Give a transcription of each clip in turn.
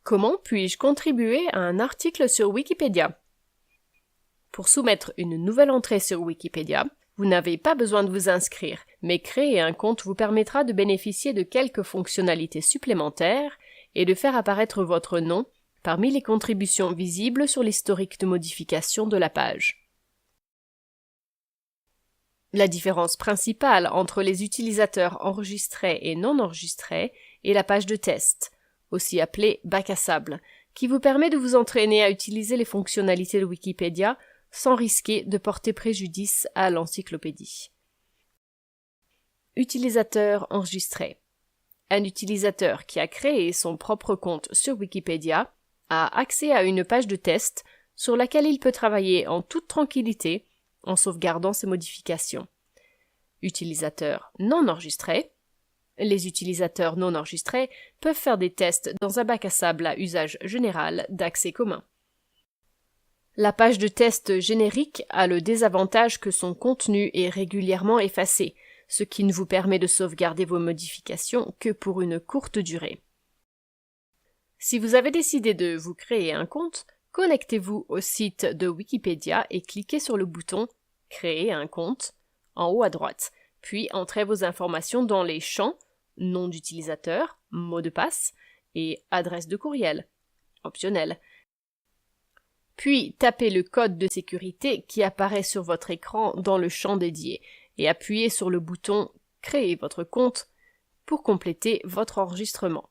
Comment puis-je contribuer à un article sur Wikipédia? Pour soumettre une nouvelle entrée sur Wikipédia, vous n'avez pas besoin de vous inscrire, mais créer un compte vous permettra de bénéficier de quelques fonctionnalités supplémentaires et de faire apparaître votre nom parmi les contributions visibles sur l'historique de modification de la page. La différence principale entre les utilisateurs enregistrés et non enregistrés est la page de test, aussi appelée bac à sable, qui vous permet de vous entraîner à utiliser les fonctionnalités de Wikipédia sans risquer de porter préjudice à l'encyclopédie. Utilisateur enregistré. Un utilisateur qui a créé son propre compte sur Wikipédia a accès à une page de test sur laquelle il peut travailler en toute tranquillité en sauvegardant ses modifications. Utilisateur non enregistré. Les utilisateurs non enregistrés peuvent faire des tests dans un bac à sable à usage général d'accès commun. La page de test générique a le désavantage que son contenu est régulièrement effacé, ce qui ne vous permet de sauvegarder vos modifications que pour une courte durée. Si vous avez décidé de vous créer un compte, connectez-vous au site de Wikipédia et cliquez sur le bouton « Créer un compte » en haut à droite, puis entrez vos informations dans les champs « Nom d'utilisateur »,« Mot de passe » et « Adresse de courriel » optionnel. Puis tapez le code de sécurité qui apparaît sur votre écran dans le champ dédié et appuyez sur le bouton « Créer votre compte » pour compléter votre enregistrement.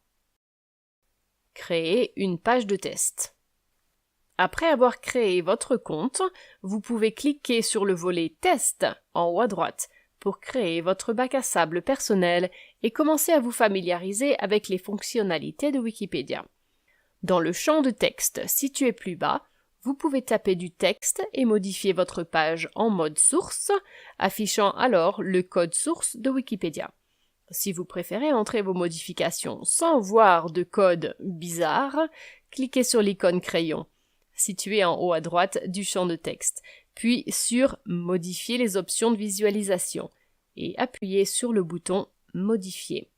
Créer une page de test. Après avoir créé votre compte, vous pouvez cliquer sur le volet « Test » en haut à droite pour créer votre bac à sable personnel et commencer à vous familiariser avec les fonctionnalités de Wikipédia. Dans le champ de texte situé plus bas, vous pouvez taper du texte et modifier votre page en mode source, affichant alors le code source de Wikipédia. Si vous préférez entrer vos modifications sans voir de code bizarre, cliquez sur l'icône crayon, située en haut à droite du champ de texte, puis sur « Modifier les options de visualisation » et appuyez sur le bouton « Modifier ».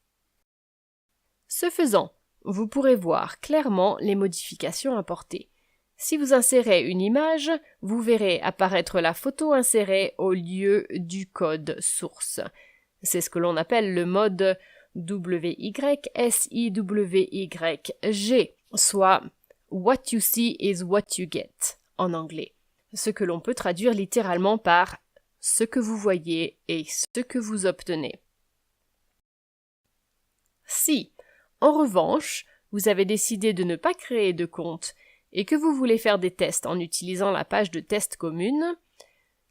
Ce faisant, vous pourrez voir clairement les modifications apportées. Si vous insérez une image, vous verrez apparaître la photo insérée au lieu du code source. C'est ce que l'on appelle le mode WYSIWYG, soit « What you see is what you get » en anglais, ce que l'on peut traduire littéralement par « ce que vous voyez et ce que vous obtenez ». Si, en revanche, vous avez décidé de ne pas créer de compte et que vous voulez faire des tests en utilisant la page de test commune,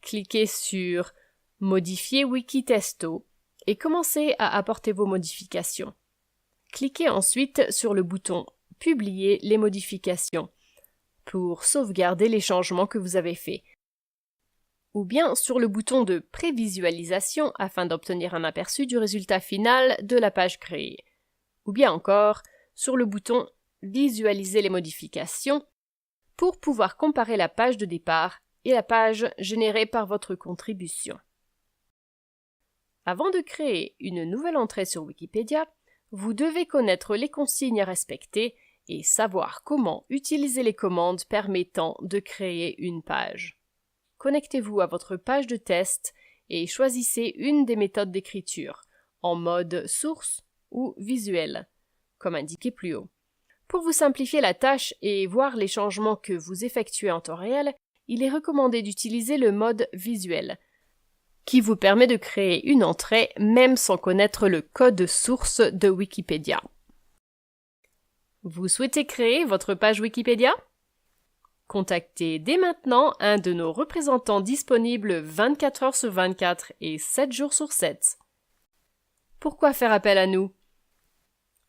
cliquez sur « Modifier Wikitesto » et commencez à apporter vos modifications. Cliquez ensuite sur le bouton « Publier les modifications » pour sauvegarder les changements que vous avez faits, ou bien sur le bouton de prévisualisation afin d'obtenir un aperçu du résultat final de la page créée, ou bien encore sur le bouton « Visualiser les modifications » pour pouvoir comparer la page de départ et la page générée par votre contribution. Avant de créer une nouvelle entrée sur Wikipédia, vous devez connaître les consignes à respecter et savoir comment utiliser les commandes permettant de créer une page. Connectez-vous à votre page de test et choisissez une des méthodes d'écriture, en mode source ou visuel, comme indiqué plus haut. Pour vous simplifier la tâche et voir les changements que vous effectuez en temps réel, il est recommandé d'utiliser le mode visuel, qui vous permet de créer une entrée même sans connaître le code source de Wikipédia. Vous souhaitez créer votre page Wikipédia? Contactez dès maintenant un de nos représentants disponibles 24 heures sur 24 et 7 jours sur 7. Pourquoi faire appel à nous?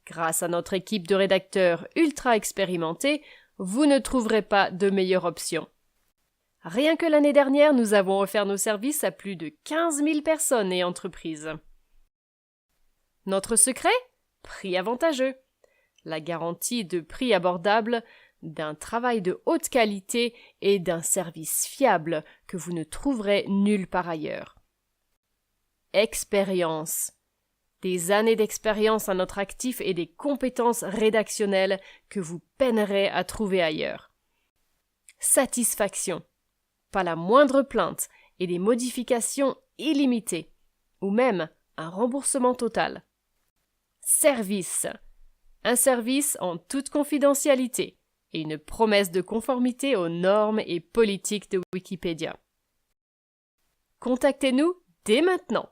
Grâce à notre équipe de rédacteurs ultra expérimentés, vous ne trouverez pas de meilleure option. Rien que l'année dernière, nous avons offert nos services à plus de 15 000 personnes et entreprises. Notre secret? Prix avantageux. La garantie de prix abordable, d'un travail de haute qualité et d'un service fiable que vous ne trouverez nulle part ailleurs. Expérience. des années d'expérience à notre actif et des compétences rédactionnelles que vous peinerez à trouver ailleurs. Satisfaction. Pas la moindre plainte et des modifications illimitées, ou même un remboursement total. Service. Un service en toute confidentialité et une promesse de conformité aux normes et politiques de Wikipédia. Contactez-nous dès maintenant.